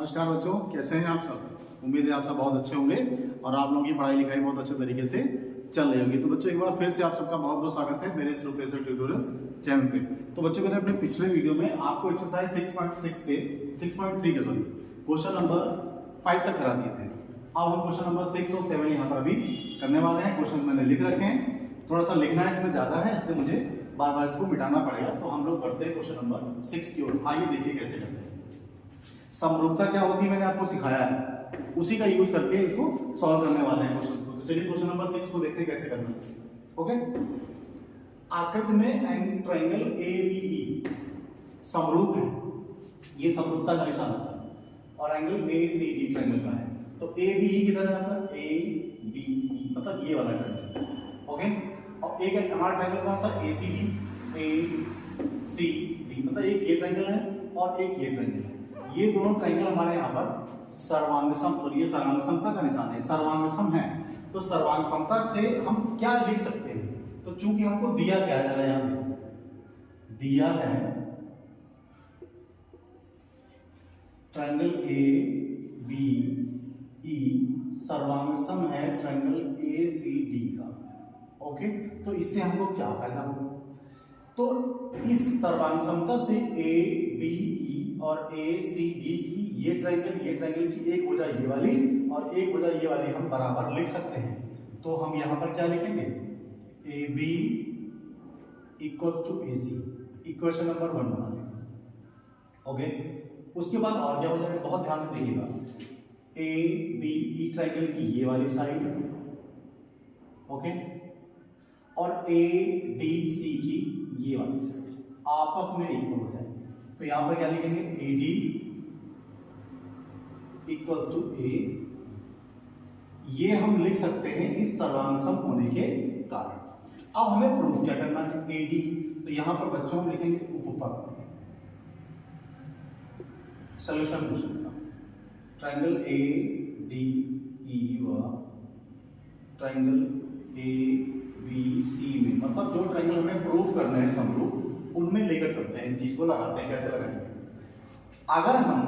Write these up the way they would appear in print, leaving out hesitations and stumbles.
नमस्कार बच्चों, कैसे हैं आप सब। उम्मीद है आप सब बहुत अच्छे होंगे और आप लोगों की पढ़ाई लिखाई बहुत अच्छे तरीके से चल रही होगी। तो बच्चों एक बार फिर से आप सबका बहुत बहुत स्वागत है मेरे इस रूपेश्वर ट्यूटोरियल्स चैनल पे। तो बच्चों मैंने अपने पिछले वीडियो में आपको एक्सरसाइज 6.3 के क्वेश्चन नंबर 5 तक करा दिए थे। अब हम क्वेश्चन नंबर 6 और 7 यहाँ पर अभी करने वाले हैं। क्वेश्चन मैंने लिख रखे हैं, थोड़ा सा लिखना है इसमें ज्यादा है, इसलिए मुझे बार बार इसको मिटाना पड़ेगा। तो हम लोग करते हैं क्वेश्चन नंबर 6 की ओर। आइए देखिए कैसे करते हैं। समरूपता क्या होती है मैंने आपको सिखाया है, उसी का यूज करके इसको सॉल्व करने वाले हैं क्वेश्चन को। तो चलिए क्वेश्चन नंबर 6 को देखते हैं कैसे करना है। ओके, आकृति में ट्रायंगल ABE समरूप है, ये समरूपता का निशान होता है, और एंगल ACD ट्रायंगल का है। तो ABE किधर है आपका, ABE मतलब ये वाला ट्रायंगल। ओके, और एक हमारा ट्रायंगल कौन सा, ACD मतलब एक ये ट्रायंगल है और एक ये ट्रायंगल है। ये दोनों ट्रायंगल हमारे यहाँ पर सर्वांगसम, तो ये सर्वांगसमता का निशान है, सर्वांगसम है। तो सर्वांगसमता से हम क्या लिख सकते हैं, तो चूंकि हमको दिया क्या है, जरा यहाँ दिया है ट्रायंगल ABE सर्वांगसम है ट्रायंगल ACD का। ओके, तो इससे हमको क्या फायदा होगा, तो इस सर्वांगसमता से ABE और ACD की ये ट्रायंगल की एक भुजा ये वाली और एक भुजा ये वाली हम बराबर लिख सकते हैं। तो हम यहां पर क्या लिखेंगे, AB equals to AC, equation number 1 बना लेंगे। ओके, उसके बाद और क्या हो जाएगा, बहुत ध्यान से देखिएगा, ABE ट्रायंगल की ये वाली साइड, ओके, और ADC की ये वाली साइड आपस में इक्वल हो जाएगी। तो यहां पर क्या लिखेंगे, AD इक्वल्स टू A, ये हम लिख सकते हैं इस सर्वांगसम होने के कारण। अब हमें प्रूफ क्या करना है, AD, तो यहां पर बच्चों हम लिखेंगे उपपत्ति, सॉल्यूशन क्वेश्चन का, ट्रायंगल ADE व ट्रायंगल ABC में, मतलब जो ट्रायंगल हमें प्रूफ करना है समरूप, उनमें लेकर चलते हैं, चीज को लगाते हैं। कैसे लगाएंगे, अगर हम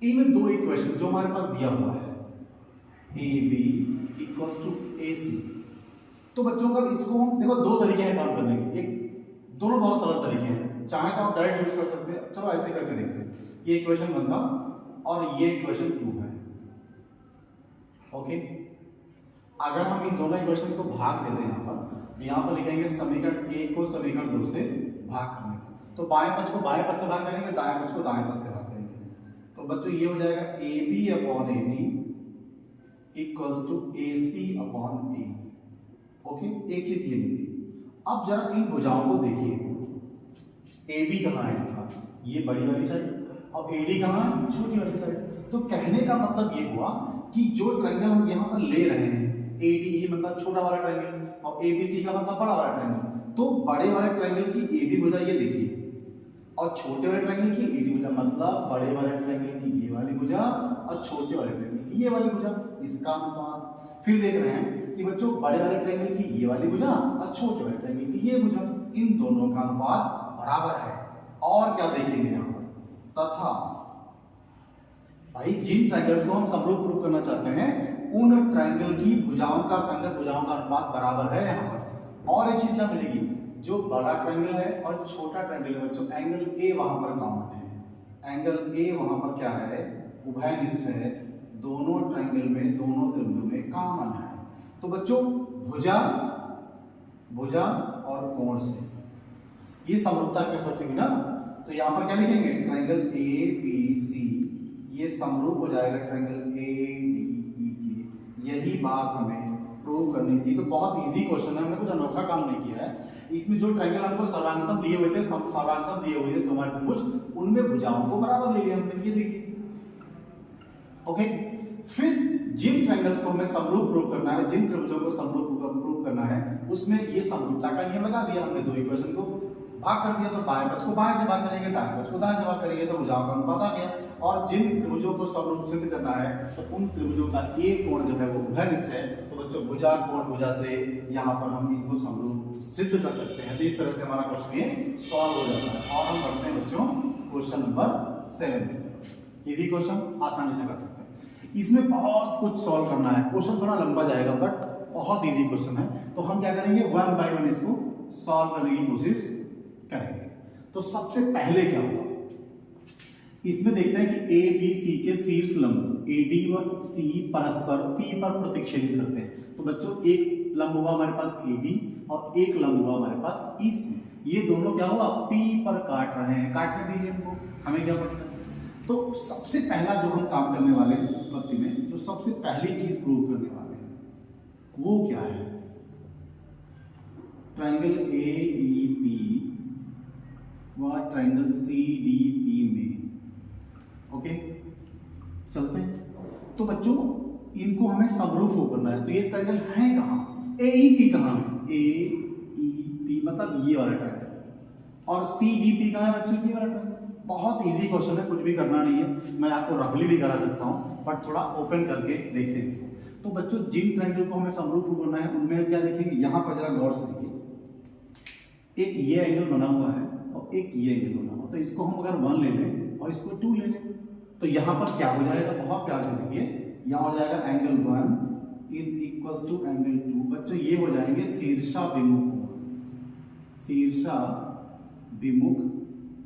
इन दो इक्वेशन जो हमारे पास दिया हुआ है AB इक्वल्स टू AC, तो बच्चों का इसको हम देखो दो तरीके हैं काम करने के, एक दोनों बहुत सरल तरीके हैं, चाहे तो आप डायरेक्ट यूज कर सकते हैं। चलो ऐसे करके देखते हैं, ये इक्वेशन 1 था और ये इक्वेशन 2 है। ओके, अगर हम इन दोनों इक्वेशंस को भाग देते हैं यहाँ पर लिखेंगे समीकरण 1 को समीकरण 2 से भाग करने, तो बाएं पक्ष को बाएं पक्ष से भाग करेंगे, दाएं पक्ष को दाएं पक्ष से भाग करेंगे। तो बच्चों ये हो जाएगा AB upon AD equals to AC upon A। Okay, एक चीज ये देखिए, अब जरा इन भुजाओं को देखिए, AB कहाँ है आपका, ये बड़ी वाली साइड, और AD कहाँ है, छोटी वाली साइड। तो कहने का मतलब ये हुआ कि जो ट्रायंगल हम यहाँ पर ले रहे हैं, ADE मतलब छोटा वाला ट्रायंगल और ABC का मतलब बड़ा वाला ट्रायंगल, तो बड़े वाले ट्रायंगल की AB भुजा ये देखिए और छोटे वाले ट्रायंगल की AD भुजा, मतलब बड़े वाले ट्रायंगल की ये वाली भुजा और छोटे वाले ट्रायंगल की ये वाली भुजा, इसका अनुपात। फिर देख रहे हैं कि बच्चों बड़े वाले ट्रायंगल की ये वाली भुजा और छोटे वाले ट्रायंगल की ये भुजा, इन दोनों का अनुपात बराबर है। और क्या देखेंगे यहाँ पर, तथा भाई जिन ट्रायंगल्स को हम समरूप प्रूव करना चाहते हैं उन ट्रायंगल की भुजाओं का संगत भुजाओं का अनुपात बराबर है यहाँ पर। और एक चीज क्या मिलेगी, जो बड़ा ट्रायंगल है और छोटा ट्रायंगल है बच्चों, एंगल A वहां पर कॉमन है, एंगल A वहां पर क्या है, उभयनिष्ठ है, दोनों ट्रायंगल में दोनों त्रिभुजों में कॉमन है। तो बच्चों भुजा और कोण से ये समरूपता कह सकते हैं ना। तो यहाँ पर क्या लिखेंगे, ट्रायंगल ABC ये समरूप हो जाएगा ट्रायंगल ADE के। यही बात हमें प्रूव करनी थी। तो बहुत इजी क्वेश्चन है, हमने कुछ अनोखा काम नहीं किया है। इसमें जो ट्रायंगल हमको सर्वांगसम दिए हुए थे, सर्वांगसम दिए हुए थे तुम्हारे त्रिभुज, उनमें भुजाओं को बराबर ले लिया हमने, ये देखिए। ओके, फिर जिन ट्रायंगल्स को हमें समरूप प्रूव करना है, जिन त्रिभुजों को समरूप प्रूव करना है, उसमें ये समरूपता का नियम लगा दिया हमने, दो इक्वेशन को भाग कर दिया। तो बाएं पक्ष को बाएं से भाग करेंगे, दाएं पक्ष को दाएं से भाग करेंगे, तो भुजाओं का अनुपात आ गया। और जिन त्रिभुजों को समरूप सिद्ध करना है, तो उन त्रिभुजों का एक कोण जो है वो उभयनिष्ठ है। तो बच्चों भुजा कोण भुजा से यहाँ पर हम इनको समरूप सिद्ध कर सकते हैं। तो इस तरह से हमारा क्वेश्चन ये सॉल्व हो जाता है। और हम पढ़ते हैं बच्चों क्वेश्चन नंबर 7। इजी क्वेश्चन, आसानी से कर सकते हैं। इसमें बहुत कुछ सॉल्व करना है, क्वेश्चन थोड़ा लंबा जाएगा बट बहुत इजी क्वेश्चन है। तो हम क्या करेंगे, वन बाय वन इसको सॉल्व करने की कोशिश करेंगे। तो सबसे पहले क्या होगा, इसमें देखते हैं कि ए बी सी के शीर्ष लंब AD व C परस्पर P पर प्रतिच्छेदित करते हैं। तो बच्चों एक लंब हुआ हमारे पास AD और एक लंब हुआ हमारे पास EC, ये दोनों क्या हुआ P पर काट रहे हैं, काटने दीजिए इनको, हमें क्या पड़ता है। तो सबसे पहला जो हम काम करने वाले उत्पत्ति में जो सबसे पहली चीज प्रूव करने वाले हैं वो क्या है, ट्रायंगल AEP व ट्रायंगल CDP में। ओके चलते हैं। तो बच्चों इनको हमें समरूप करना है। तो ये ट्रायंगल है कहां, AEP कहां है, AEP मतलब ये वाला ट्रायंगल, और CDP कहां है बच्चों, ये वाला ट्रायंगल। बहुत इजी क्वेश्चन है, कुछ भी करना नहीं है, मैं आपको रफली भी करा सकता हूं बट थोड़ा ओपन करके देखते हैं इसको। तो बच्चों जिन ट्रायंगल को हमें समरूप करना है उनमें क्या देखेंगे, यहां पर जरा गौर से देखिए, एक ये एंगल बना हुआ है और एक ये एंगल बना हुआ, तो इसको हम अगर 1 ले लें और इसको 2 ले लें तो यहां पर क्या हो जाएगा, बहुत प्यार से देखिए, यहां हो जाएगा angle 1 is equals to angle 2। बच्चों ये हो जाएंगे शीर्षाभिमुख कोण, शीर्षाभिमुख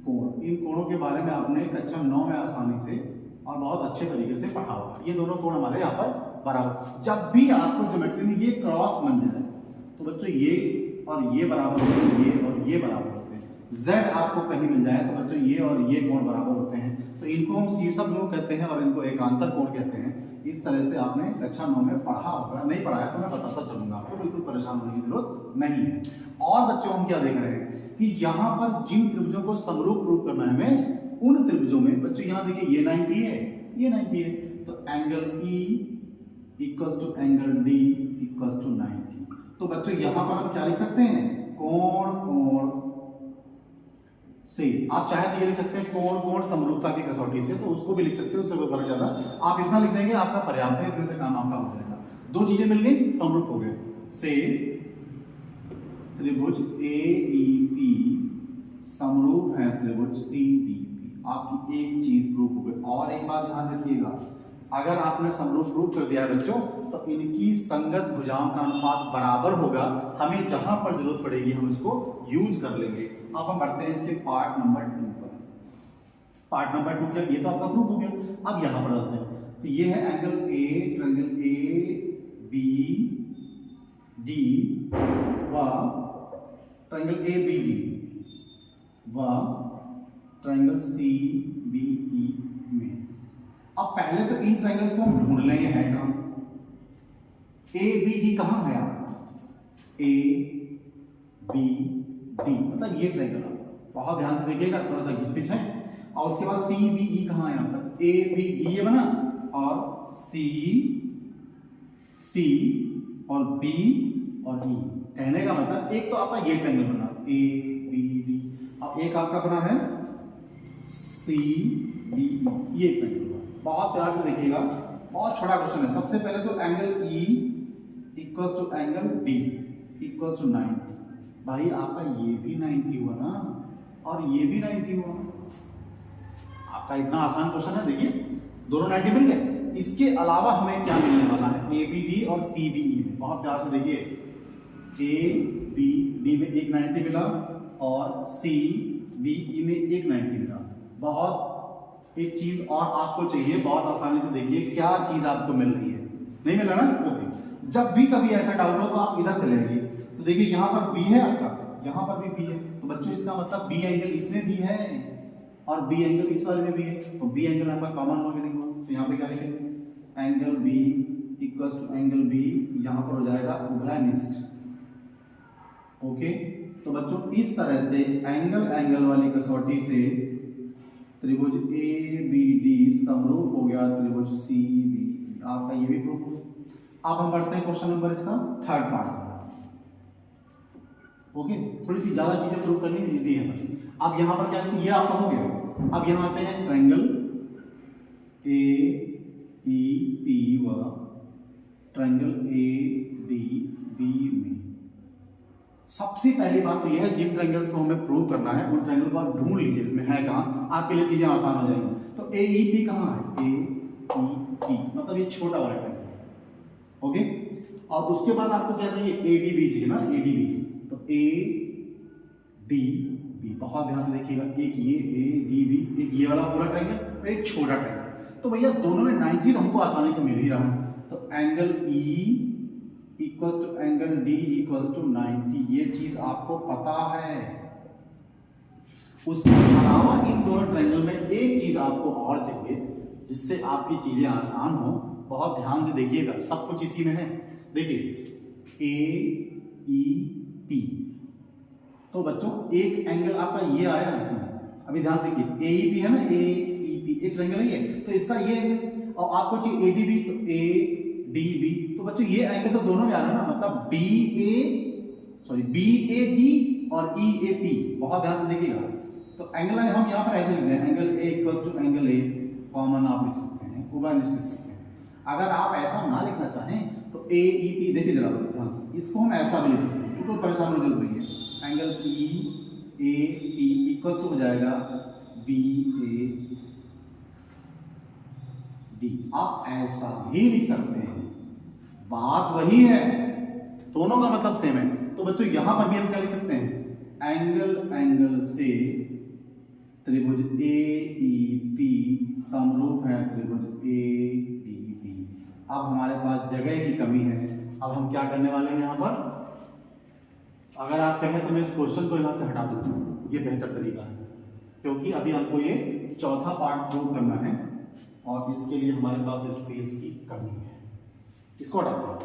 कोण। इन कोणों के बारे में आपने कक्षा 9 में आसानी से और बहुत अच्छे तरीके से पढ़ा होगा। ये दोनों कोण हमारे यहाँ पर बराबर, जब भी आपको ज्योमेट्री में ये क्रॉस बन जाए तो बच्चों ये और ये बराबर होते हैं, ये और ये बराबर होते हैं। Z आपको कहीं मिल जाए तो बच्चों ये और ये कोण बराबर होते हैं, तो इनको हम शीर्षाभिमुख कहते हैं और इनको एकांतर कोण कहते हैं। इस तरह से आपने कक्षा 9 में पढ़ा होगा, नहीं पढ़ा है तो मैं बताता चलूंगा आपको, बिल्कुल परेशान होने की जरूरत नहीं है। और बच्चों हम क्या देख रहे हैं कि यहाँ पर जिन त्रिभुजों को समरूप प्रूव करना है हमें, उन त्रिभुजों में बच्चों यहाँ देखिए ये 90 है, ये 90 है, तो angle E equals to angle D equals to 90। तो बच्चों यहाँ पर हम क्या लिख सकते हैं, कोण कोण से, आप चाहे तो ये लिख सकते हैं कोण कोण समरूपता की कसौटी से, तो उसको भी लिख सकते हैं, उससे कोई फर्क ज्यादा, आप इतना लिख देंगे आपका पर्याप्त है, इतने से काम आपका हो जाएगा। दो चीजें मिल गई, समरूप हो गए। से त्रिभुज AEP समरूप है त्रिभुज CDP, आपकी एक चीज प्रूफ हो गई। और एक बात ध्यान रखिएगा, अगर आपने समरूप प्रूफ कर दिया है बच्चों तो इनकी संगत भुजाओं का अनुपात बराबर होगा, हमें जहां पर जरूरत पड़ेगी हम इसको यूज कर लेंगे। अब हम बढ़ते हैं इसके पार्ट नंबर 2 पर। पार्ट नंबर 2 क्या, ये तो आपका प्रूफ हो गया। अब यहां पर आते हैं, तो ये है एंगल A, ट्रायंगल ABD व ट्रायंगल ABD व ट्रायंगल CBE में। अब पहले तो इन ट्रायंगल्स को हम ढूंढ लेंगे, है कहां, ABD कहां है आपका, ABD मतलब ये ट्रायंगल, बहुत ध्यान से देखिएगा, थोड़ा सा घिसपिच है। और उसके बाद CBE कहां है आपका, ABD ये बना और C और B और E, कहने का मतलब एक तो आपका ये ट्रायंगल बना ABD, अब एक आपका बना है CBE, ये ट्रायंगल। बहुत प्यार से देखिएगा, बहुत छोटा क्वेश्चन है। सबसे पहले तो angle E equals to angle D equals to 90। भाई आपका ये भी 90 हुआ ना और ये भी 90 हुआ, आपका इतना आसान क्वेश्चन है। देखिए दोनों 90 मिल गए। इसके अलावा हमें क्या मिलने वाला है ABD और CBE में, बहुत प्यार से देखिए, ABD में एक 90 मिला और CBE में एक 90 मिला। बहुत एक चीज और आपको चाहिए, बहुत आसानी से देखिए क्या चीज आपको मिल रही है, नहीं मिला ना, ओके। जब भी कभी ऐसा डाउट हो तो आप इधर चले जाइए, तो देखिए यहाँ पर B है आपका, यहाँ पर भी B है, तो बच्चों इसका मतलब B एंगल इसमें भी है और B एंगल इस वाले में भी है, तो B एंगल आपका कॉमन हो गया, नहीं हुआ, तो यहाँ पे क्या लिखेंगे, angle B equals to angle B, यहाँ पर हो जाएगा उभयनिष्ठ। ओके, तो बच्चों इस तरह से एंगल वाली कसौटी से त्रिभुज ABD समरूप हो गया त्रिभुज CBE, आपका ये भी प्रूफ हो गया। अब हम बढ़ते हैं क्वेश्चन नंबर इसका थर्ड पार्ट। ओके, थोड़ी सी ज्यादा चीजें प्रूव करनी इजी है। अब यहां पर क्या, ये आपका हो गया। अब यहां आते हैं ट्रायंगल AEP व ट्रायंगल ADB में। सबसे पहली बात तो यह है, जिन ट्रायंगल्स को हमें प्रूव करना है उन ट्रायंगल को आप ढूंढ लीजिए, इसमें है कहां, आपके लिए चीजें आसान हो जाएंगी। तो ए ई पी कहाँ है, ए ई पी मतलब ये छोटा वाला ट्रायंगल, ओके। और उसके बाद आपको क्या चाहिए, ए डी बी चाहिए ना, ए डी बी। तो ए डी बी, बहुत ध्यान से देखिएगा, एक ये ए डी बी, एक ये वाला पूरा ट्रायंगल, एक छोटा ट्रायंगल। तो भैया दोनों में 90 तो हमको आसानी से मिल ही रहा है। तो angle E equals to angle D equals to 90, ये चीज आपको पता है। उसके अलावा इन दोनों ट्रायंगल में एक चीज आपको और चाहिए जिससे आपकी चीजें आसान हो। बहुत ध्यान से देखिएगा, सब कुछ इसी में है। देखिए ए ई पी, तो बच्चों एक एंगल आपका ये आया इसमें, अभी ध्यान देखिए ए ई पी है ना, ए ई पी एक ट्रायंगल है ये, तो इसका ये एंगल, और आपको चाहिए ए डी बी, तो ए डी बी, तो बच्चों ये एंगल तो दोनों में आ रहा है ना, मतलब बी ए डी और ई ए पी। बहुत ध्यान से देखिएगा। तो एंगल हम यहाँ पर ऐसे लिखते हैं, angle A equals to angle A, common आप लिख सकते हैं, उभयनिष्ठ लिख सकते हैं। अगर आप ऐसा ना लिखना चाहें तो ए ई पी, देखिए जरा ध्यान से, इसको हम ऐसा भी लिख सकते हैं, बिल्कुल परेशान होने की जरूरत नहीं है। Angle E A P equals to हो जाएगा बी ए डी, आप ऐसा भी लिख सकते हैं, बात वही है, दोनों का मतलब सेम है। तो बच्चों यहां पर भी हम क्या लिख सकते हैं, एंगल से त्रिभुज ए ई पी समरूप है त्रिभुज ए डी बी। अब हमारे पास जगह की कमी है, अब हम क्या करने वाले हैं यहाँ पर, अगर आप कहें तो मैं इस क्वेश्चन को यहाँ से हटा दूँ, ये बेहतर तरीका है, क्योंकि अभी हमको ये चौथा पार्ट प्रूव करना है और इसके लिए हमारे पास स्पेस की कमी है। इसको हटाते हैं,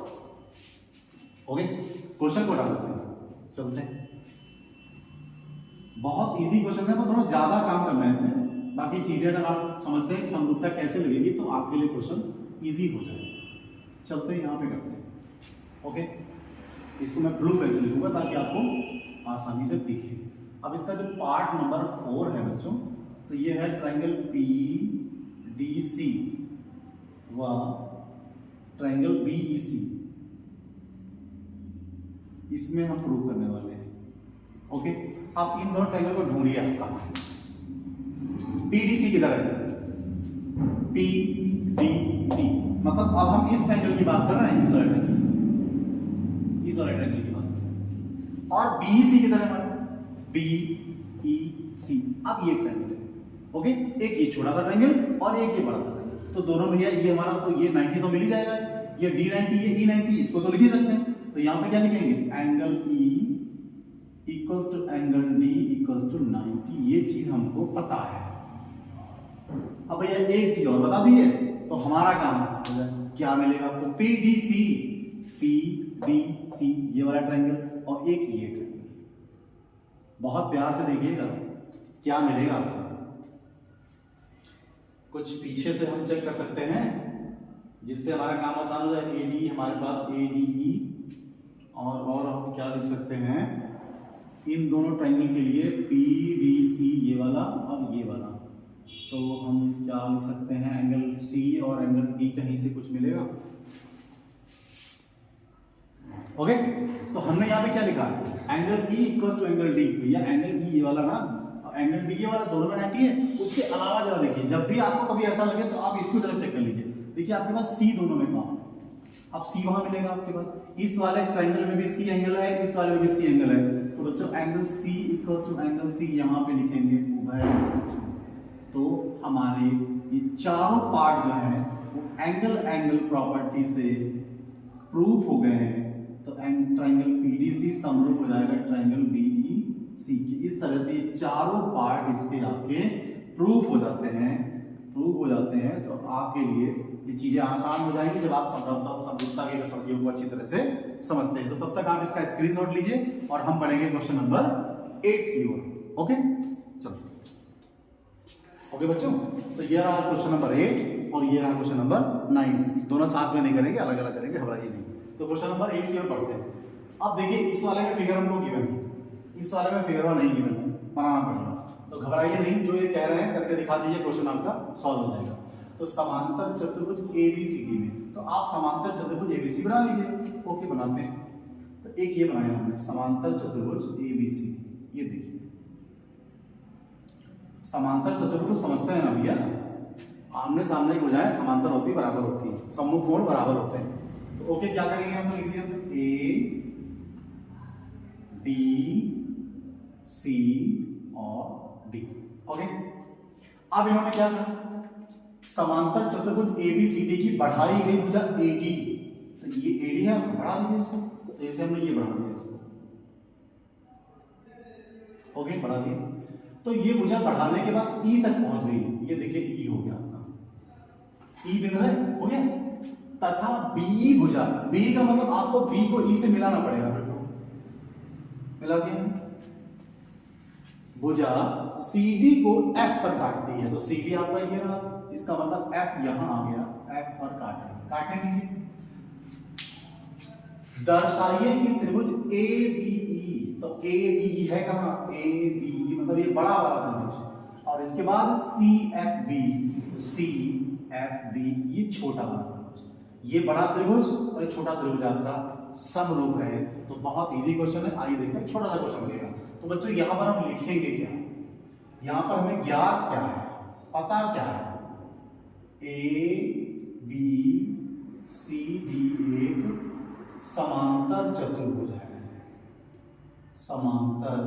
ओके, क्वेश्चन को हटा देते हैं, चलते हैं। बहुत इजी क्वेश्चन है, पर थोड़ा ज्यादा काम करना है इसमें, बाकी चीजें अगर आप समझते हैं कि समरूपता कैसे लगेगी तो आपके लिए क्वेश्चन इजी हो जाएगा। चलते हैं यहाँ पे करते हैं, ओके। इसको मैं ब्लू पेन से लिखूंगा ताकि आपको आसानी से दिखे। अब इसका जो पार्ट नंबर 4 है बच्चों, तो ये है ट्रायंगल पी डी सी व ट्रायंगल बी ई सी, इसमें हम प्रूव करने वाले हैं, ओके। अब इन दोनों ट्रायंगल को ढूंढिए, आपका पीडीसी किधर है, पीडीसी मतलब अब हम इस ट्रायंगल की बात कर रहे हैं, इस वाले ट्रायंगल की बात। और बीईसी किधर है हमारा, बीईसी, अब ये ट्रायंगल है, ओके। एक ये छोटा सा ट्रायंगल और एक ये बड़ा सा ट्रायंगल, तो दोनों भैया ये हमारा, तो ये 90 तो मिल ही जाएगा, ये डी 90 ये ई 90, इसको तो लिख ही सकते हैं। तो यहां पे क्या लिखेंगे, angle E equals to angle D equals to 90, ये चीज हमको पता है। अब भैया एक चीज और बता दीजिए तो हमारा काम हो जाए, क्या मिलेगा आपको, पीडीसी, पीडीसी ये वाला ट्रायंगल और एक ये ट्रायंगल। बहुत प्यार से देखिएगा क्या मिलेगा आपको। कुछ पीछे से हम चेक कर सकते हैं जिससे हमारा काम आसान हो जाए। एडी हमारे पास एडीई, और हम क्या लिख सकते हैं इन दोनों ट्रायंगल के लिए, पीडीसी ये वाला और ये वाला, तो हम क्या लिख सकते हैं, एंगल सी और एंगल डी कहीं से कुछ मिलेगा, ओके। तो हमने यहाँ पे क्या लिखा, angle E equals to angle D, भैया एंगल ई ये वाला ना, एंगल डी ये वाला, दोनों में 90 है। उसके अलावा जरा देखिए, जब भी आपको कभी ऐसा लगे तो आप इसको जरा चेक कर लीजिए, देखिए आपके पास सी दोनों में कहाँ, अब सी वहां मिलेगा आपके पास, इस वाले ट्रायंगल में भी सी एंगल है, इस वाले में भी सी एंगल है, तो बच्चों angle C equals to angle C यहाँ पे लिखेंगे उभयनिष्ठ। तो हमारे ये चारों पार्ट जो है वो एंगल प्रॉपर्टी से प्रूफ हो गए हैं। तो ट्रायंगल पीडीसी समरूप हो जाएगा ट्रायंगल बीईसी की। इस तरह से ये चारों पार्ट इसके आपके प्रूफ हो जाते हैं, तो आपके लिए ये चीजें आसान हो जाएंगी जब आप समरूपता की कसौटियों को अच्छी तरह से समझते हैं। तो तब तक आप इसका स्क्रीनशॉट लीजिए और हम पढ़ेंगे क्वेश्चन नंबर 8 की ओर, ओके। चलो, ओके बच्चों, तो ये रहा क्वेश्चन नंबर 8 और ये रहा क्वेश्चन नंबर 9, दोनों साथ में नहीं करेंगे, अलग अलग करेंगे, घबराइए नहीं। तो क्वेश्चन नंबर 8 की ओर पढ़ते हैं। अब देखिए इस वाले में फिगर हमको गिवन है, इस वाले में फिगर नहीं गिवन है, बनाना पड़ेगा, तो घबराइए नहीं, जो ये कह रहे हैं करके दिखा दीजिए, क्वेश्चन आपका सॉल्व हो जाएगा। तो समांतर चतुर्भुज एबीसीडी में, तो आप समांतर चतुर्भुज एबीसी बना लीजिए, ओके बनाते हैं। तो एक ये बनाया हमने समांतर चतुर्भुज एबीसी, ये देखिए समांतर चतुर्भुज समझते हैं ना भैया, आमने सामने की भुजाएं समांतर होती है, बराबर होती है, सम्मुख कोण बराबर होते हैं। तो ओके क्या करेंगे हम, लिख दिया ए बी सी और डी। ओके अब इन्होंने क्या कहा, समांतर चतुर्भुज एबीसीडी की बढ़ाई गई भुजा एडी, तो ये एडी है, बढ़ा दीजिए इसको, तो इसे हमने ये बढ़ा दिया इसको। ओके बढ़ा दिया, तो ये भुजा बढ़ाने के बाद ई तक पहुंच गई, ये देखिए ई हो गया आपका, ई बिंदु है, हो गया। तथा बी भुजा, बी का मतलब आपको बी को ई से मिलाना पड़ेगा, फिर तो मिला दिया। भुजा CD को F पर काटती है, तो CD आपका ये रहा, इसका मतलब F यहां आ गया, F पर काटने दीजिए। दर्शाइए कि त्रिभुज ABE, तो ABE है कहां, ABE मतलब ये बड़ा वाला त्रिभुज, और इसके बाद CFB, CFB ये छोटा वाला त्रिभुज, ये बड़ा त्रिभुज और ये छोटा त्रिभुज आपका समरूप है। तो बहुत इजी क्वेश्चन है, आइए देखते हैं, छोटा सा क्वेश्चन लगेगा। तो बच्चों यहां पर हम लिखेंगे क्या, यहां पर हमें ज्ञात क्या है, पता क्या है, ए बी सी डी एक समांतर चतुर्भुज है, समांतर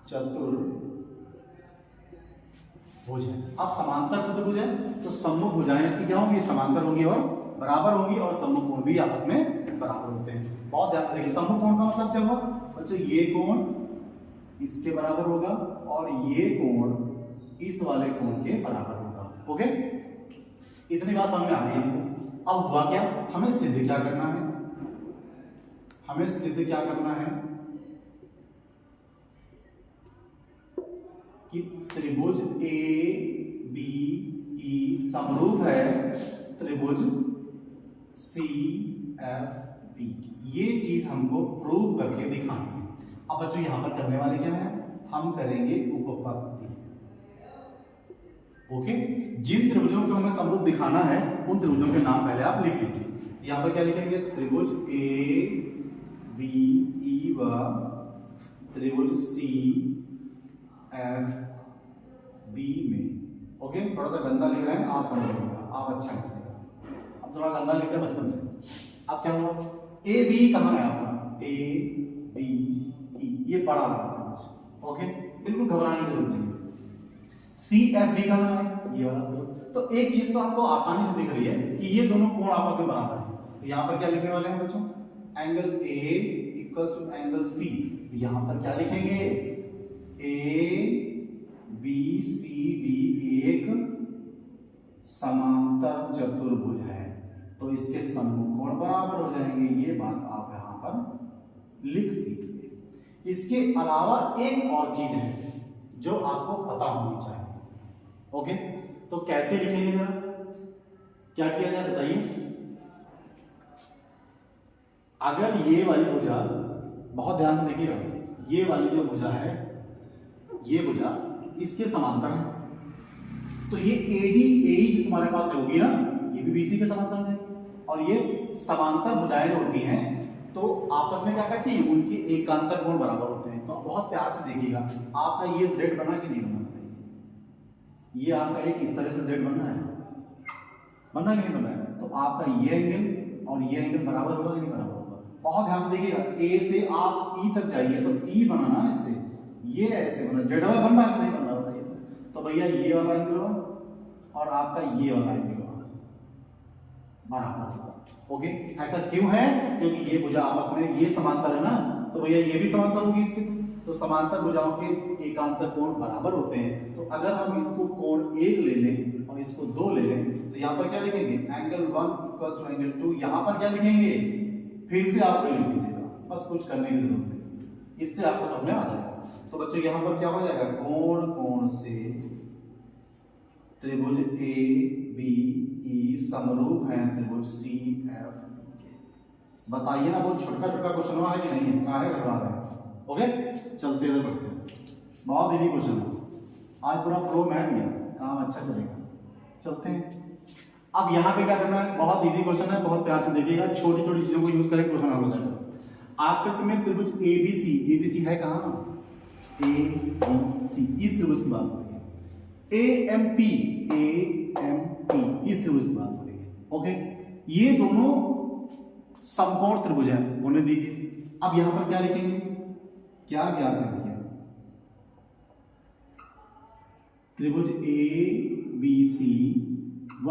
चतुर्भुज है। अब समांतर चतुर्भुज है तो सम्मुख भुजाएं इसकी क्या होंगी, समांतर होंगी और बराबर होंगी, और सम्मुख कोण भी आपस में बराबर होते हैं। बहुत ध्यान से देखिए, सम्मुख कोण का मतलब क्या होगा बच्चों, ये कोण इसके बराबर होगा और ये कोण इस वाले कोण के बराबर होगा। ओके इतनी बात समझ में आ गई। अब हुआ क्या, हमें सिद्ध क्या करना है, हमें सिद्ध क्या करना है कि त्रिभुज ए बी ई समरूप है त्रिभुज सी एफ बी, ये चीज हमको प्रूव करके दिखानी है। अब बच्चों यहां पर करने वाले क्या है, हम करेंगे उपपत्ति। ओके जिन त्रिभुजों को हमें समरूप दिखाना है उन त्रिभुजों के नाम पहले आप लिख लीजिए। यहां पर क्या लिखेंगे, त्रिभुज ए बी ई व त्रिभुज सी एफ बी में। ओके थोड़ा सा गंदा लिख रहे हैं, आप समझिएगा, आप अच्छा लिखिएगा। अब थोड़ा गंदा लिख रहे हैं बचपन से। अब क्या हुआ, ए बी कहां है आपका, ए बी ई ये बड़ा वाला। ओके बिल्कुल घबराने की जरूरत नहीं है। सी एफ बी कहां है, ये वाला। तो एक चीज तो आपको आसानी से दिख रही है कि ये दोनों कोण आपस में बराबर है। तो यहां पर क्या लिखने वाले हैं बच्चों, angle A equals to angle C. यहां पर क्या लिखेंगे, ए बी सी डी एक समांतर चतुर्भुज है तो इसके सम्मुख कोण बराबर हो जाएंगे। ये बात आप यहां पर लिख दीजिए। इसके अलावा एक और चीज है जो आपको पता होनी चाहिए। ओके तो कैसे लिखेंगे जरा, क्या किया जाए बताइए। अगर ये वाली भुजा, बहुत ध्यान से देखिएगा, ये वाली जो भुजा है, ये भुजा इसके समांतर है, तो ये एडी एई जो तुम्हारे पास होगी ना, ये भी बीसी के समांतर है। और ये समांतर भुजाएं जो होती हैं तो आपस में क्या करती हैं, उनके एकांतर कोण बराबर होते हैं। तो बहुत प्यार से देखिएगा, आपका ये जेड बना कि नहीं बना, ये आपका एक इस तरह से जेड बनना है, बनना कि नहीं बनना है। तो आपका ये एंगल और ये एंगल बराबर होगा कि नहीं बराबर होगा। बहुत ध्यान से देखिएगा, ए से आप ई तक जाइए तो ई बनाना ऐसे, ये ऐसे बना, जेड वाला बनना है नहीं बनना बताइए। तो भैया ये वाला एंगल और आपका ये वाला एंगल बराबर होगा। ओके ऐसा क्यों है, क्योंकि ये भुजा आपस में ये समांतर है ना, तो भैया ये भी समांतर होगी इसके। तो समांतर भुजाओं के एकांतर कोण बराबर होते हैं। तो अगर हम इसको कोण 1 ले लें और इसको 2 ले लें तो यहां पर क्या लिखेंगे, एंगल 1 इक्वल्स टू एंगल 2। यहां पर क्या लिखेंगे, फिर से आप लिख दीजिएगा, बस कुछ करने की जरूरत नहीं, इससे आपको समझ में आ जाएगा। तो बच्चों यहां पर क्या हो जाएगा, कोण कोण से त्रिभुज ए बी ई समरूप है त्रिभुज सी एफ के। बताइए ना, बहुत छोटा छोटा क्वेश्चन है कि नहीं है, काहे घबरा रहे हैं। ओके चलते रहे बढ़ते हैं, बहुत इजी क्वेश्चन है, आज पूरा फ्लो में है, काम अच्छा चलेगा। चलते हैं। अब यहाँ पे क्या करना है, बहुत इजी क्वेश्चन है, बहुत प्यार से देखिएगा, छोटी छोटी चीजों को यूज करके क्वेश्चन हल हो जाएगा। आकृति में त्रिभुज एबीसी, एबीसी है कहाँ, एबीसी, इस त्रिभुज की बात करेंगे। AMP इस त्रिभुज की बात हो रही है। ओके, ये दोनों समकोण त्रिभुज है, होने दीजिए। अब यहां पर क्या लिखेंगे, क्या ज्ञात है भैया, त्रिभुज ABC व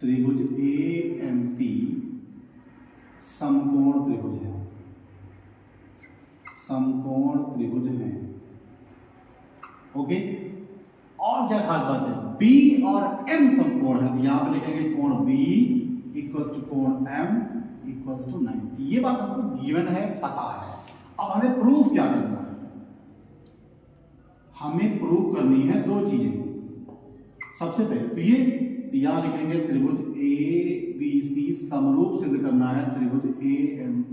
त्रिभुज AMP समकोण त्रिभुज है, समकोण त्रिभुज है। ओके, और क्या खास बात है, B और M समकोण है, तो यहां पर लिखेंगे कोण B इक्वल्स टू कोण M इक्वल्स टू 90। ये बात हमको गिवन है, पता है। अब हमें प्रूफ क्या करना है, हमें प्रूफ करनी है दो चीजें। सबसे पहले तो ये, तो यहां लिखेंगे त्रिभुज ABC समरूप सिद्ध करना है त्रिभुज AMP।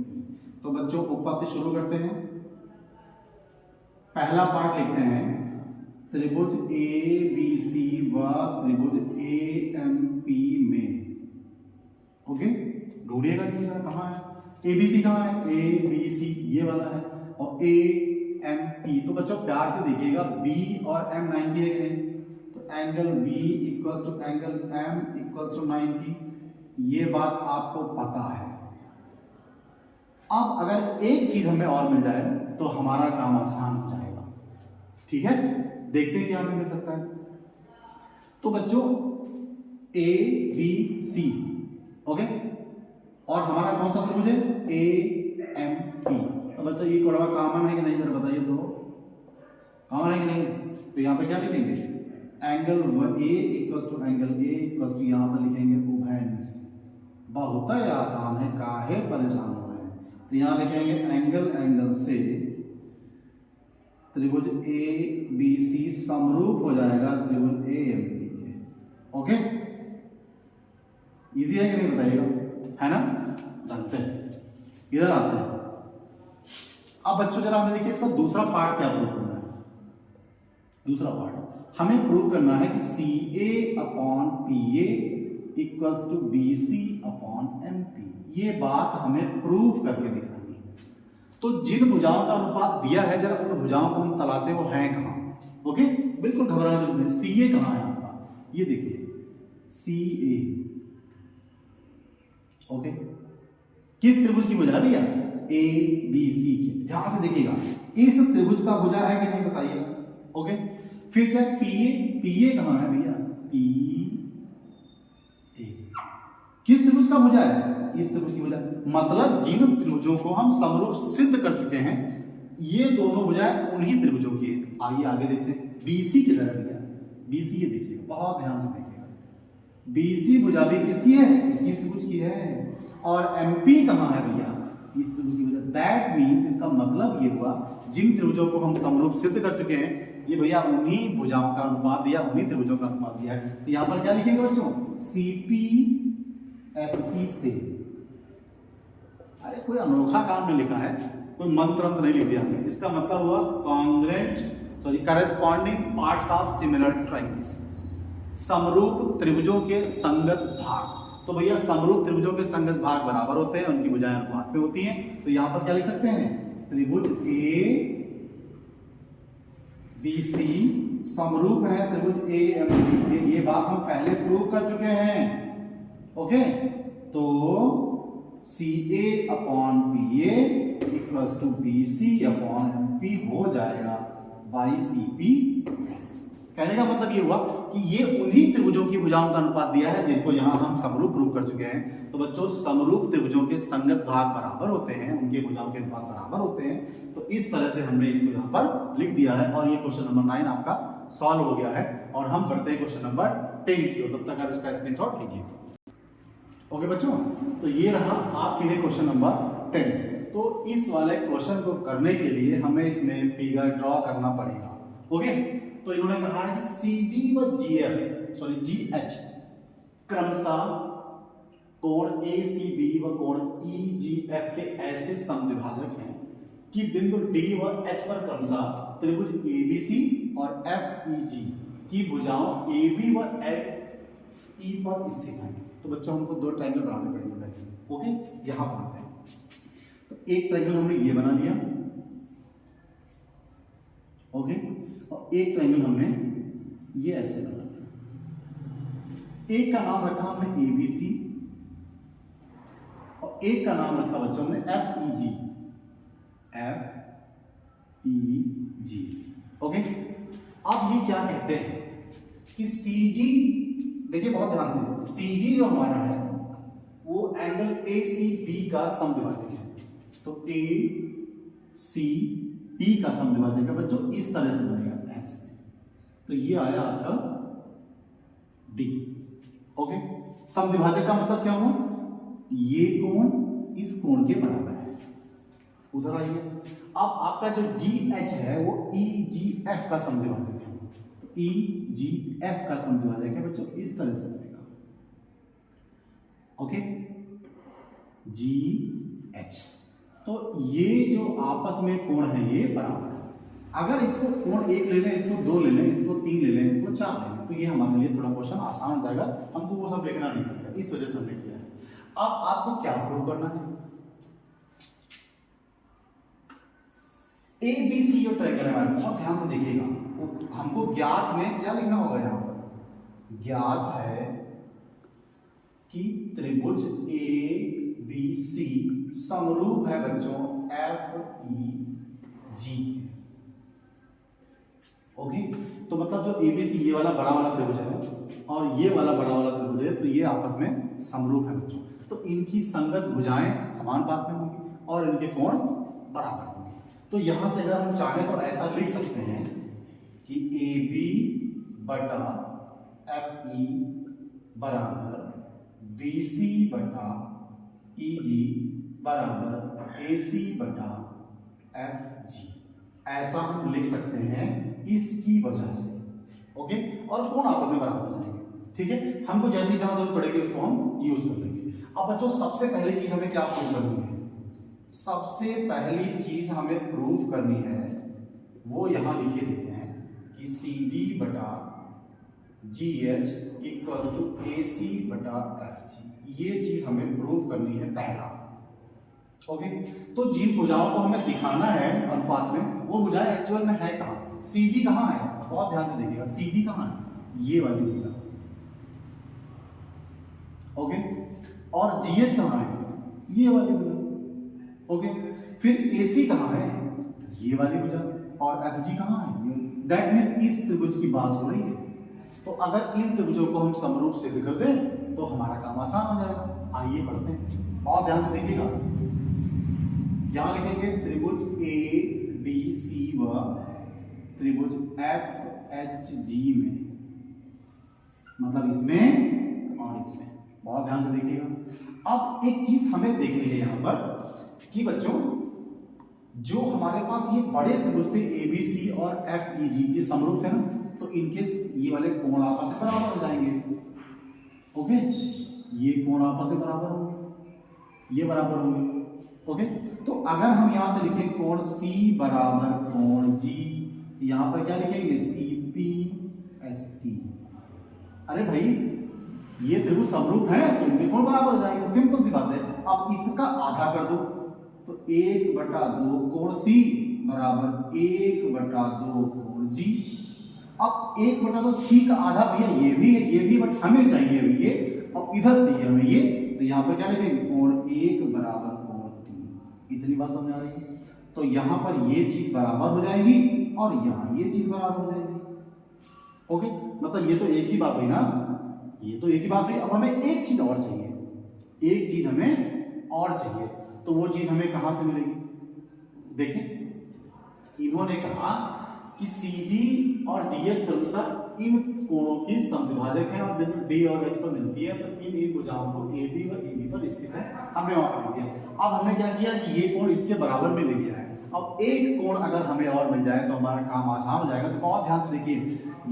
तो बच्चों उपपत्ति शुरू करते हैं। पहला पार्ट लिखते हैं, त्रिभुज ABC व त्रिभुज AMP में। ओके, ढूंढिएगा कहां है, ABC कहां है, ABC ये वाला है, और AMP। तो बच्चों प्यार से देखिएगा, B और M 90 है कि नहीं, तो angle B equals to angle M equals to 90, ये बात आपको पता है। अब अगर एक चीज हमें और मिल जाए तो हमारा काम आसान हो जाएगा। ठीक है, देखते हैं क्या हमें मिल सकता है। तो बच्चों ABC, ओके, और हमारा कौन सा त्रिभुज है, AMP। तो बच्चों ये कोड़ा कॉमन है कि नहीं, जरा बताइए, तो कॉमन है कि नहीं। तो यहां पे क्या लिखेंगे, angle A equals to angle A equals to, यहां पर लिखेंगे उभय निश्चित। बहुत ही आसान है, काहे परेशान हो रहे हैं। तो यहां लिखेंगे एंगल से त्रिभुज ABC समरूप हो जाएगा त्रिभुज AMP के। ओके, इजी है कि नहीं बताइएगा, है ना, जानते हैं। इधर आते हैं। अब बच्चों जरा हमें देखिए इसका दूसरा पार्ट क्या प्रूव करना है। दूसरा पार्ट हमें प्रूव करना है कि CA upon PA equals to BC upon MP। ये बात हमें प्रूव करके दिखानी है। तो जिन भुजाओं का अनुपात दिया है, जरा उन भुजाओं को हम तलाशे, वो हैं कहां। ओके, बिल्कुल घबराने की जरूरत नहीं। CA कहां है आपका, ये देखिए CA। ओके, किस त्रिभुज की भुजा है भैया, ABC की। ध्यान से देखिएगा, इस त्रिभुज का भुजा है कि नहीं बताइए। ओके, फिर क्या PA कहां है भैया, PA किस त्रिभुज का भुजा है, इस त्रिभुज की भुजा। मतलब जिन त्रिभुजों को हम समरूप सिद्ध कर चुके हैं, ये दोनों भुजाएं उन्हीं त्रिभुजों की है। आइए आगे देखते हैं, BC की तरह भैया, BC ये देखिएगा, बहुत ध्यान से देखिएगा, BC भुजा भी किसकी है, इसी त्रिभुज की है। और MP कहां है भैया, इस त्रिभुज की भुजा। दैट मींस, इसका मतलब ये हुआ, जिन त्रिभुजों को हम समरूप सिद्ध कर चुके हैं, ये भैया उन्हीं भुजाओं का अनुपात दिया, उन्हीं त्रिभुजों का अनुपात दिया है। तो यहां पर क्या लिखेंगे बच्चों, CP ST से। अरे कोई अनोखा काम में लिखा है, कोई मंत्र नहीं लिख दिया हमने। इसका मतलब हुआ corresponding parts of similar triangles, समरूप त्रिभुजों के संगत भाग। तो भैया समरूप त्रिभुजों के संगत भाग बराबर होते हैं, उनकी भुजाएं अनुपात में होती हैं। तो यहां पर क्या लिख सकते हैं, त्रिभुज ABC समरूप है त्रिभुज AMP के। ये बात हम पहले प्रूव कर चुके हैं। ओके, तो CA upon PA equals to BC upon MP हो जाएगा बाई CP। कहने का मतलब ये हुआ कि ये उन्हीं त्रिभुजों की भुजाओं का अनुपात दिया है जिनको यहां हम समरूप प्रूव कर चुके हैं। तो बच्चों समरूप त्रिभुजों के संगत भाग बराबर होते हैं, उनके भुजाओं के अनुपात बराबर होते हैं। तो इस तरह से हमने इसको यहां पर लिख दिया है, और ये क्वेश्चन नंबर 9 आपका सॉल्व हो गया है। और हम बढ़ते हैं क्वेश्चन नंबर 10 की, तब तक आप इसका स्क्रीनशॉट लीजिए। ओके बच्चों, तो ये रहा आपके लिए क्वेश्चन नंबर 10। तो इस वाले क्वेश्चन को करने के लिए हमें इसमें फिगर ड्रॉ करना पड़ेगा। ओके, तो इन्होंने कहा है कि CD व GH क्रमशः कोण ACB व कोण EGF के ऐसे समद्विभाजक हैं कि बिंदु D व H पर क्रमशः त्रिभुज ABC और FEG की भुजाओं AB व FE पर स्थित हैं। तो बच्चों हमको दो ट्रायंगल बनाने पड़ेंगे। ओके, यहां बनाते हैं। तो एक ट्रायंगल हमने ये बना लिया, ओके, और एक ट्रायंगल हमने ये ऐसे बनाना। एक का नाम रखा हमने ABC और एक का नाम रखा बच्चों ने FEG। ओके, अब ये क्या कहते हैं कि CD, देखिए बहुत ध्यान से, CD जो हमारा है वो एंगल ACB का समद्विभाजक है। तो ACB का समद्विभाजक है बच्चों, इस तरह से बनेगा ऐसे। तो ये आया आपका D। ओके, समद्विभाजक का मतलब क्या हुआ, ये कोण इस कोण के बराबर है। उधर आइए, अब आपका जो GH है वो EGF का समद्विभाजक है। तो EGF का समद्विभाजक है बच्चों, इस तरह से बनेगा। Okay, GH। तो ये जो आपस में कोण है ये बराबर है। अगर इसको कोण 1 ले लें, इसको 2 ले लें, इसको 3 ले लें, इसको 4 ले लें, तो ये हमारे लिए थोड़ा क्वेश्चन आसान हो जाएगा, हमको वो सब लिखना नहीं पड़ेगा, इस वजह से हमने किया है। अब आपको क्या प्रूव करना है, ABC जो ट्रायंगल है हमारे, बहुत ध्यान से देखिएगा, हमको ज्ञात में क्या लिखना होगा, यहां पर ज्ञात है कि त्रिभुज ABC समरूप है बच्चों FEG। ओके, तो मतलब जो ABC ये वाला बड़ा वाला त्रिभुज है और ये वाला बड़ा वाला त्रिभुज है, तो ये आपस में समरूप है बच्चों। तो इनकी संगत भुजाएं समान पात में होंगी और इनके कोण बराबर होंगे। तो यहां से अगर हम चाहें तो ऐसा लिख सकते हैं कि AB बटा FE बराबर BC बटा EG बराबर AC बटा FG, ऐसा हम लिख सकते हैं इसकी वजह से। ओके, और कोण आपस में बराबर हो जाएंगे। ठीक है, हमको जैसी जहां जरूरत पड़ेगी उसको हम यूज कर लेंगे। अब बच्चों सबसे पहली चीज हमें क्या प्रूव करनी है, सबसे पहली चीज हमें प्रूव करनी है वो यहां लिखे देते हैं कि CD बटा GH इक्वल्स टू AC बटा FG। ये चीज हमें प्रूव करनी है पहला। ओके, तो जिन भुजाओं को हमें दिखाना है अनुपात में, वो भुजाएं एक्चुअल में है कहां, CD कहां है, बहुत ध्यान से देखिएगा, CD कहां है, ये वाली भुजा। ओके, और GH कहां है, ये वाली भुजा। ओके, फिर AC कहां है, ये वाली भुजा, और FG कहां है, ये। दैट मींस इस त्रिभुज की बात हो रही है। तो अगर इन त्रिभुजों को हम समरूप सिद्ध कर दें तो हमारा काम आसान हो जाएगा। आइए पढ़ते हैं, बहुत ध्यान से देखिएगा। यहां लिखेंगे त्रिभुज ABC व त्रिभुज FHG में, मतलब इसमें और इसमें, बहुत ध्यान से देखिएगा। अब एक चीज हमें देखनी है यहां पर कि बच्चों जो हमारे पास ये बड़े त्रिभुज थे ABC और FEG, ये समरूप थे ना, तो इनके ये वाले कोण आपस में बराबर हो जाएंगे। ओके, ये कोण आपस में बराबर होंगे, ये बराबर होंगे। ओके, तो अगर हम यहां से लिखें कोण C बराबर कोण G, यहां पर क्या लिखेंगे CPST। अरे भाई ये त्रिभुज समरूप है तो इनके कोण बराबर हो जाएंगे, सिंपल सी बात है। अब इसका आधा कर दो, तो 1/2 कोण C बराबर 1/2 कोण G। अब 1/2 C का आधा भैया ये भी है, ये भी, बट हमें चाहिए अभी ये, और इधर चाहिए हमें ये, तो यहां पर क्या लिखेंगे कोण 1 बराबर कोण 3। इतनी बात समझ आ रही है। तो यहां पर ये चीज बराबर हो जाएगी और यहां ये चीज बराबर हो जाएगी। ओके, मतलब ये तो एक ही बात हुई ना, ये तो एक ही बात हुई। अब हमें एक चीज और चाहिए, एक चीज हमें और चाहिए, तो वो चीज हमें कहां से मिलेगी। देखें, इन्होंने कहा कि CD और DH क्रमशः इन कोणों की समद्विभाजक है और बिंदु D और H पर मिलती है, तो इन भुजाओं को AB व AB पर स्थित है, हमने वहां पर लिख दिया। अब हमने क्या किया कि ये कोण इसके बराबर में ले गया है। अब एक कोण अगर हमें और मिल जाए तो हमारा काम आसान हो जाएगा। तो बहुत ध्यान से देखिए,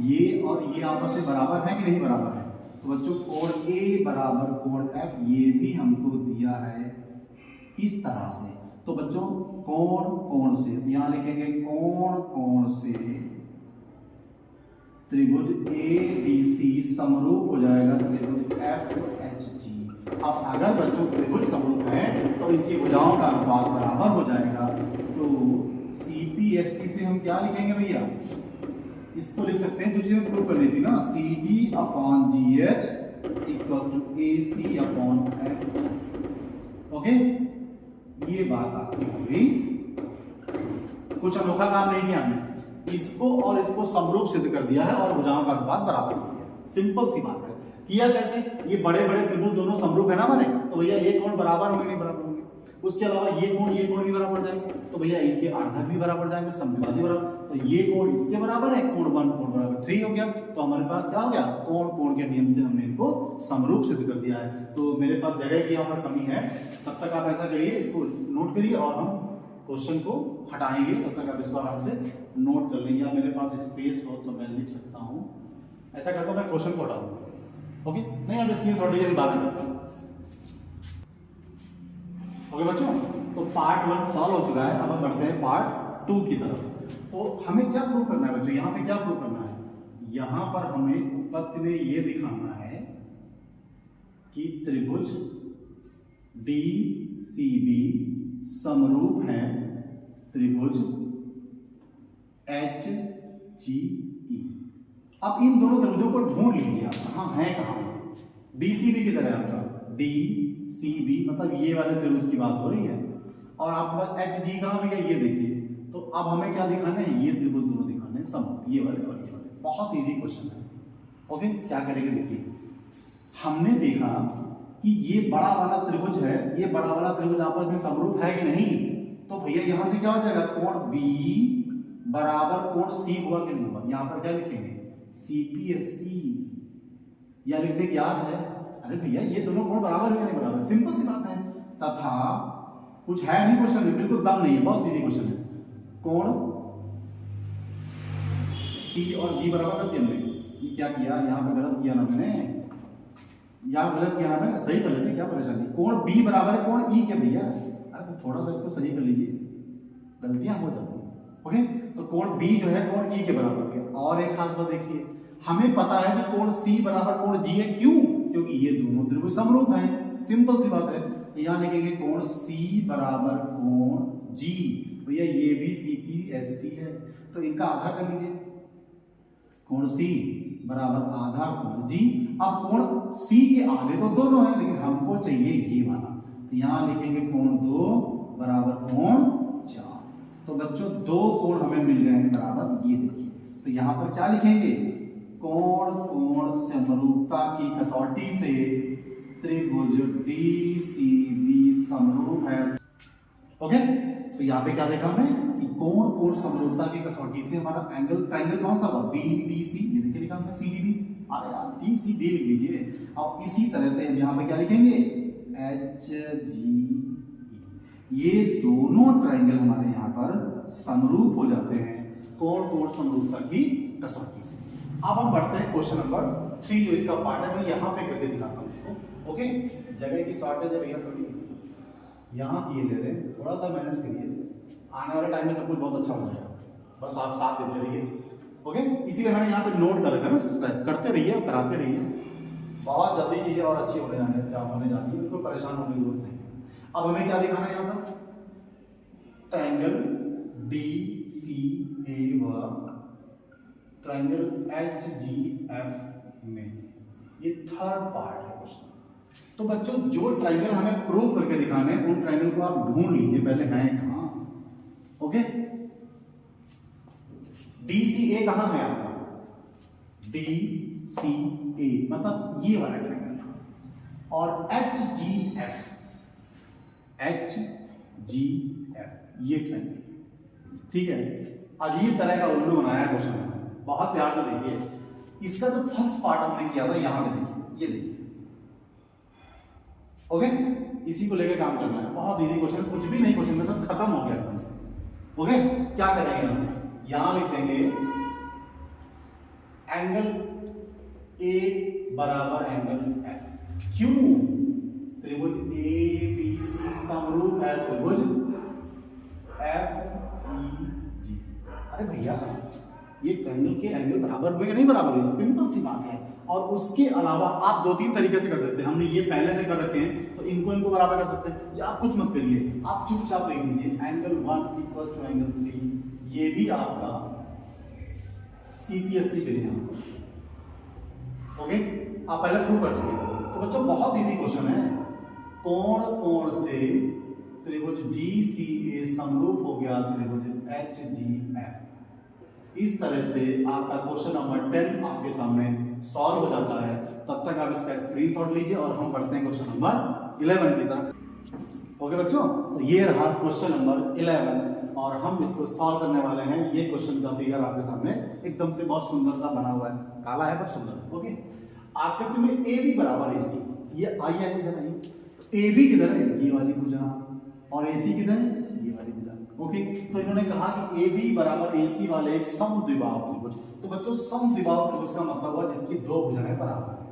ये और ये आपस में बराबर है कि नहीं बराबर है। तो बच्चों कोण A बराबर कोण F, ये भी हमको दिया है इस तरह से। तो बच्चों कोण कोण से, यहां लिखेंगे कोण कोण से त्रिभुज ABC समरूप हो जाएगा त्रिभुज FHG। अब अगर बच्चों त्रिभुज समरूप है तो इनकी भुजाओं का अनुपात बराबर हो जाएगा। तो CPST से हम क्या लिखेंगे भैया, इसको लिख सकते हैं जो चीजें प्रूव करनी थी ना, C D upon G H equal to A C upon F. Okay, ये बात आपकी हो गई। कुछ अनोखा काम नहीं किया हमने, इसको और इसको समरूप सिद्ध कर दिया है और भुजाओं का अनुपात बराबर कर दिया। सिंपल सी बात है। किया कैसे, ये बड़े बड़े त्रिभुज दोनों समरूप है ना हमारे, तो भैया ये कोण बराबर होंगे नहीं बराबर होंगे। उसके अलावा ये कोण भी बराबर जाएंगे, तो भैया इनके आधार भी बराबर जाएंगे, समद्विबादी बराबर। तो ये कोण इसके बराबर है, कोण 1 कोण बराबर 3 हो गया। तो हमारे पास क्या हो गया, कोण के नियम से हमने इनको समरूप सिद्ध कर दिया है। तो मेरे पास जगह की यहाँ पर कमी है, तब तक आप ऐसा करिए, इसको नोट करिए और हम क्वेश्चन को हटाएंगे, तब तक आप इसको आराम से नोट कर लेंगे। या मेरे पास स्पेस हो तो मैं लिख सकता हूँ, ऐसा करता हूँ मैं क्वेश्चन को हटा दूँ। ओके, नहीं अब स्क्रीनशॉट लीजिए, बाद में करता हूँ। ओके बच्चों, तो पार्ट 1 सॉल्व हो चुका है। अब हम बढ़ते हैं पार्ट 2 की तरफ। तो हमें क्या प्रूव करना है बच्चों, यहाँ पे क्या प्रूव करना है, यहाँ पर हमें उत्पत्ति में ये दिखाना है कि त्रिभुज DCB समरूप है त्रिभुज HGE। अब इन दोनों त्रिभुजों को ढूंढ लीजिए आप, कहाँ है, कहाँ है। DCB की तरह आपका DCB मतलब ये वाले त्रिभुज की बात हो रही है, और आपके पास HG कहाँ भी है, ये देखिए। तो अब हमें क्या दिखाना है, ये त्रिभुज दोनों दिखाने हैं समरूप, ये वाले और ये वाले। बहुत इजी क्वेश्चन है। ओके, क्या करेंगे देखिए, हमने देखा कि ये बड़ा वाला त्रिभुज है, ये बड़ा वाला त्रिभुज आपस में समरूप है कि नहीं। तो भैया यहां से क्या हो जाएगा, कोण B बराबर कोण C हुआ कि नहीं हुआ। यहां पर क्या लिखेंगे, CPST, या लिख दे याद है। अरे भैया ये दोनों कोण बराबर है कि नहीं बराबर, सिंपल सी बात है। तथा कुछ है नहीं क्वेश्चन में, बिल्कुल दम नहीं है, बहुत इजी क्वेश्चन है। कोण C और G बराबर कर दिया हमने। ये क्या किया, यहाँ पे गलत किया ना मैंने, यहाँ गलत किया ना मैंने, सही कर लेते, क्या परेशानी। कोण B बराबर है कोण E के भैया। अरे तो थोड़ा सा इसको सही कर लीजिए, गलतियां हो जाती हैं। ओके, तो कोण B जो है कोण E के बराबर है। और एक खास बात देखिए, हमें पता है कि कोण C बराबर कोण G है, क्यों, क्योंकि ये दोनों त्रिभुज समरूप हैं। सिंपल सी बात है। यहाँ लिखेंगे कोण C बराबर कोण G, भैया ये भी CPST है, तो इनका आधा कर लीजिए, कोण C बराबर आधा कोण G। अब कोण C के आधे तो दोनों हैं, लेकिन हमको चाहिए ये वाला, तो यहाँ लिखेंगे कोण 2 बराबर कोण 4। तो बच्चों दो कोण हमें मिल गए हैं बराबर, ये देखिए। तो यहाँ पर क्या लिखेंगे, कोण समरूपता की कसौटी से त्रिभुज DCB समरूप है। ओके, तो यहाँ पे क्या देखा हमने कि कोण समरूपता की कसौटी से हमारा एंगल, ट्रायंगल कौन सा हुआ, BDC, ये देखिए लिखा हमने CDB। अरे यार DCB लिख दीजिए। अब इसी तरह से हम यहाँ पे क्या लिखेंगे, HGE। ये दोनों ट्रायंगल हमारे यहाँ पर समरूप हो जाते हैं कोण समरूपता की कसौटी से। अब हम बढ़ते हैं क्वेश्चन नंबर 3, जो इसका पार्ट है। मैं यहाँ पे करके दिखाता हूँ इसको। ओके, जगह की शॉर्टेज है भैया, थोड़ी यहाँ की ले रहे, थोड़ा सा मैनेज करिए, आने वाले टाइम में सब कुछ बहुत अच्छा हो जाएगा, बस आप साथ देते रहिए। ओके, इसीलिए मैंने यहाँ पे नोट कर रखा है ना, करते रहिए और कराते रहिए, बहुत जल्दी चीजें और अच्छी होने जानी है, बिल्कुल परेशान होने की जरूरत नहीं। अब हमें क्या दिखाना है यहाँ पर, ट्रायंगल DCA व ट्रायंगल HGF में, ये थर्ड पार्ट है क्वेश्चन। तो बच्चों जो ट्रायंगल हमें प्रूव करके दिखाने हैं, उन ट्रायंगल को आप ढूंढ लीजिए पहले हैं कहां। ओके, DCA कहां है आपका, DCA मतलब ये वाला ट्रायंगल, और HGF ये ट्रायंगल, ठीक है। अजीब तरह का उल्लू बनाया क्वेश्चन, बहुत प्यार से देखिए। इसका जो फर्स्ट पार्ट हमने किया था, यहां पे देखिए, ये देखिए। ओके, इसी को लेकर काम करना है, बहुत इजी क्वेश्चन, कुछ भी नहीं क्वेश्चन में सब खत्म हो गया एकदम से। ओके, क्या करेंगे हम, यहां लिख देंगे एंगल A बराबर एंगल F। क्यों, त्रिभुज ABC समरूप है त्रिभुज FEG। अरे भैया ये ट्रायंगल के एंगल बराबर हुए कि नहीं बराबर हुए, सिंपल सी बात है। और उसके अलावा आप 2-3 तरीके से कर सकते हैं, हमने ये पहले से कर रखे हैं, तो इनको बराबर कर सकते हैं। या आप कुछ मत करिए, आप चुपचाप लिख दीजिए एंगल 1 इक्वल टू एंगल 3, ये भी आपका CPST के लिए। ओके, आप पहले प्रूव कर चुके हो। तो बच्चों बहुत इजी क्वेश्चन है। कोण से त्रिभुज DCA समरूप हो गया त्रिभुज HGF। इस तरह से आपका क्वेश्चन नंबर 10 आपके सामने सॉल्व हो जाता है। तब तक आप इसका स्क्रीनशॉट लीजिए और हम बढ़ते हैं क्वेश्चन नंबर 11 की तरफ। ओके बच्चों, तो ये रहा क्वेश्चन नंबर 11 और हम इसको सॉल्व करने वाले हैं। ये क्वेश्चन का फिगर आपके सामने एकदम से बहुत सुंदर सा बना हुआ है, काला है पर सुंदर। ओके, आकृति में AB बराबर AC, ये आई है किधर है, AB किधर है, ये वाली भुजा, और AC किधर है, ये वाली भुजा। ओके, तो इन्होंने कहा कि AB बराबर AC वाले एक समद्विबाहु त्रिभुज। तो बच्चों समद्विबाहु त्रिभुज का मतलब हुआ जिसकी दो भुजाएं बराबर है।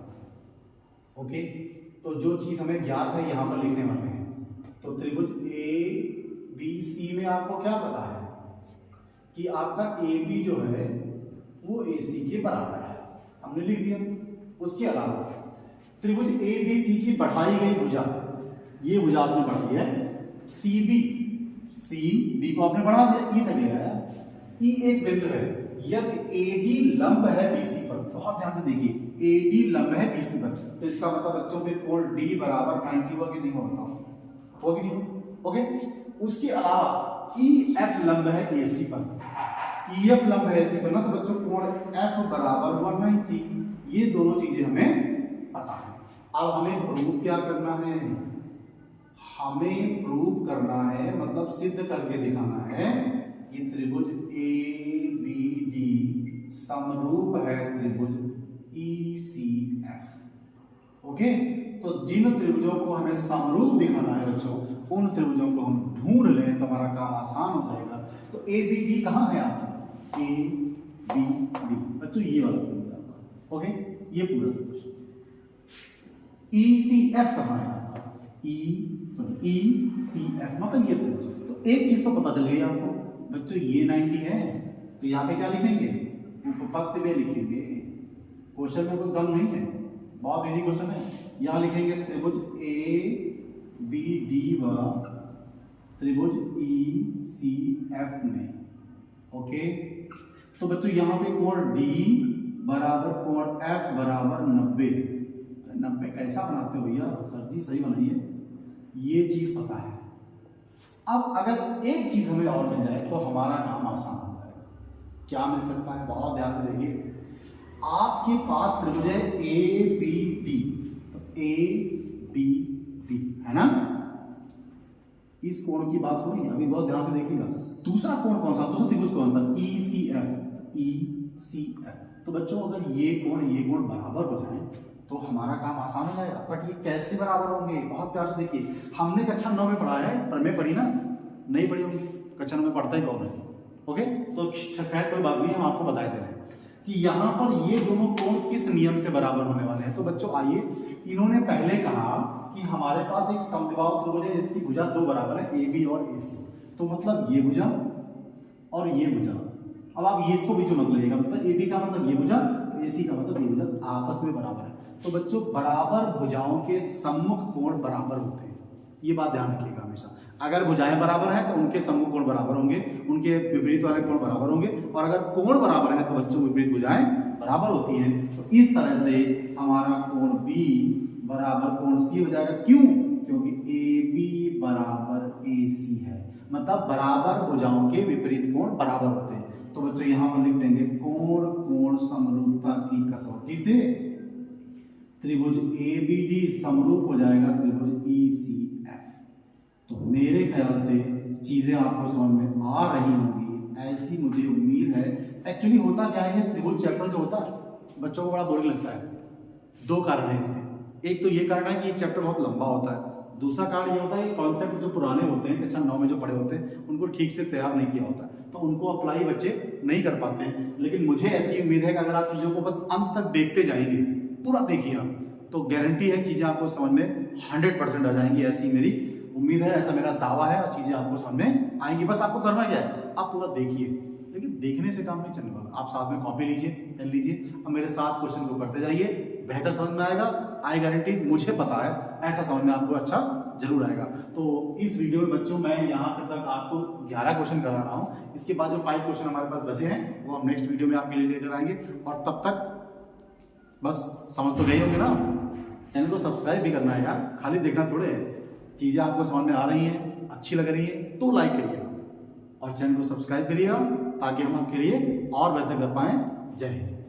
ओके, तो जो चीज हमें ज्ञात है यहां पर लिखने वाले हैं। तो त्रिभुज ABC में आपको क्या पता है कि आपका AB जो है वो AC के बराबर है, हमने लिख दिया। उसके अलावा त्रिभुज ABC की बढ़ाई गई भुजा, ये भुजा आपने बढ़ाई है CB को आपने बढ़ा दिया, E तक ले आया। E एक बिंदु है, यदि AD लंब है BC पर, बहुत ध्यान से देखिए, AD लंब है BC पर, तो इसका मतलब बच्चों के कोण D बराबर 90 हुआ कि नहीं हुआ, बताओ हो कि नहीं हो। ओके, उसके अलावा EF लंब है AC पर, EF लंब है AC पर ना, तो बच्चों कोण F बराबर हुआ 90। ये दोनों चीजें हमें पता है। अब हमें प्रूव क्या करना है, हमें प्रूव करना है, मतलब सिद्ध करके दिखाना है कि त्रिभुज ABD समरूप है त्रिभुज ECF। ओके, तो जिन त्रिभुजों को हमें समरूप दिखाना है बच्चों, उन त्रिभुजों को हम ढूंढ लें तो हमारा काम आसान हो जाएगा। तो ABD कहाँ है आपका, ABD बच्चों ये वाला त्रिभुज आपका। ओके, ये पूरा त्रिभुज। ECF कहाँ है आपका, ECF मतलब ये त्रिभुज। तो एक चीज तो पता चल गई आपको बच्चों, ये 90 है, तो यहाँ पे क्या लिखेंगे, उपपत्ति में लिखेंगे। क्वेश्चन में कोई दम नहीं है, बहुत इजी क्वेश्चन है। यहाँ लिखेंगे त्रिभुज ABD व त्रिभुज ECF में। ओके, तो बच्चों यहाँ पे कोण D बराबर कोण F बराबर 90। 90 कैसा बनाते हो भैया, सर जी सही बनाइए, ये चीज पता है। अब अगर एक चीज हमें और मिल जाए तो हमारा काम आसान हो जाएगा। क्या मिल सकता है, बहुत ध्यान से देखिए। आपके पास त्रिभुज है ABD, तो ABD है ना, इस कोण की बात हो रही है, अभी बहुत ध्यान से देखिएगा। दूसरा कोण कौन सा, दूसरा त्रिभुज कौन सा, ECF। तो बच्चों अगर ये कोण बराबर हो जाए तो हमारा काम आसान हो जाएगा। बट ये कैसे बराबर होंगे, बहुत प्यार से देखिए। हमने कक्षा 9 में पढ़ा है, पर मैं पढ़ी ना, नहीं पढ़ी होंगी, कक्षा 9 में पढ़ता ही कौन है। ओके, तो खैर कोई बात नहीं, हम आपको बता दे रहे हैं कि यहाँ पर ये दोनों कोण किस नियम से बराबर होने वाले हैं। तो बच्चों आइए, इन्होंने पहले कहा कि हमारे पास एक समद्विबाहु त्रिभुज है, इसकी भुजा दो बराबर है, AB और AC। तो मतलब ये भुजा और ये भुजा। अब आप ये इसको भी जो मतलब लेगा, मतलब AB का मतलब ये भुजा, AC का मतलब ये भुजा आपस में बराबर है। तो बच्चों बराबर भुजाओं के सम्मुख कोण बराबर होते हैं, ये बात ध्यान रखिएगा हमेशा। अगर भुजाएं बराबर हैं तो उनके सम्मुख कोण बराबर होंगे, उनके विपरीत वाले कोण बराबर होंगे, और अगर कोण बराबर है तो बच्चों विपरीत भुजाएं बराबर होती हैं। तो इस तरह से हमारा कोण B बराबर कोण C हो जाएगा। क्यों, क्योंकि AB बराबर AC है, मतलब बराबर भुजाओं के विपरीत कोण बराबर होते हैं। तो बच्चों यहां पर लिख देंगे कोण समरूपता की कसौटी से त्रिभुज ABD समरूप हो जाएगा त्रिभुज ECF। तो मेरे ख्याल से चीजें आपको समझ में आ रही होंगी, ऐसी मुझे उम्मीद है। एक्चुअली होता क्या है, त्रिभुज चैप्टर जो होता है बच्चों को बड़ा बोरिंग लगता है। दो कारण है इसके, एक तो ये कारण है कि ये चैप्टर बहुत लंबा होता है, दूसरा कारण ये होता है कि कॉन्सेप्ट जो पुराने होते हैं, कक्षा 9 में जो पढ़े होते हैं, उनको ठीक से तैयार नहीं किया होता, तो उनको अप्लाई बच्चे नहीं कर पाते हैं। लेकिन मुझे ऐसी उम्मीद है कि अगर आप चीज़ों को बस अंत तक देखते जाएंगे, पूरा देखिए आप, तो गारंटी है चीज़ें आपको समझ में 100% आ जाएंगी, ऐसी मेरी उम्मीद है, ऐसा मेरा दावा है, और चीज़ें आपको समझ में आएंगी। बस आपको करना क्या है, आप पूरा देखिए, लेकिन देखने से काम नहीं चलने वाला। आप साथ में कॉपी लीजिए, पेन लीजिए, और मेरे साथ क्वेश्चन को करते जाइए, बेहतर समझ में आएगा। आई गारंटी, मुझे पता है ऐसा समझ में आपको अच्छा जरूर आएगा। तो इस वीडियो में बच्चों मैं यहाँ तक आपको 11 क्वेश्चन करा रहा हूँ। इसके बाद जो 5 क्वेश्चन हमारे पास बचे हैं वो हम नेक्स्ट वीडियो में आपके लिए लेकर आएंगे। और तब तक बस समझ तो गए होंगे ना, चैनल को सब्सक्राइब भी करना है यार, खाली देखना थोड़े है। चीज़ें आपको समझ में आ रही हैं, अच्छी लग रही है तो लाइक करिएगा और चैनल को सब्सक्राइब करिएगा ताकि हम आपके लिए और बेहतर कर पाएँ। जय हिंद।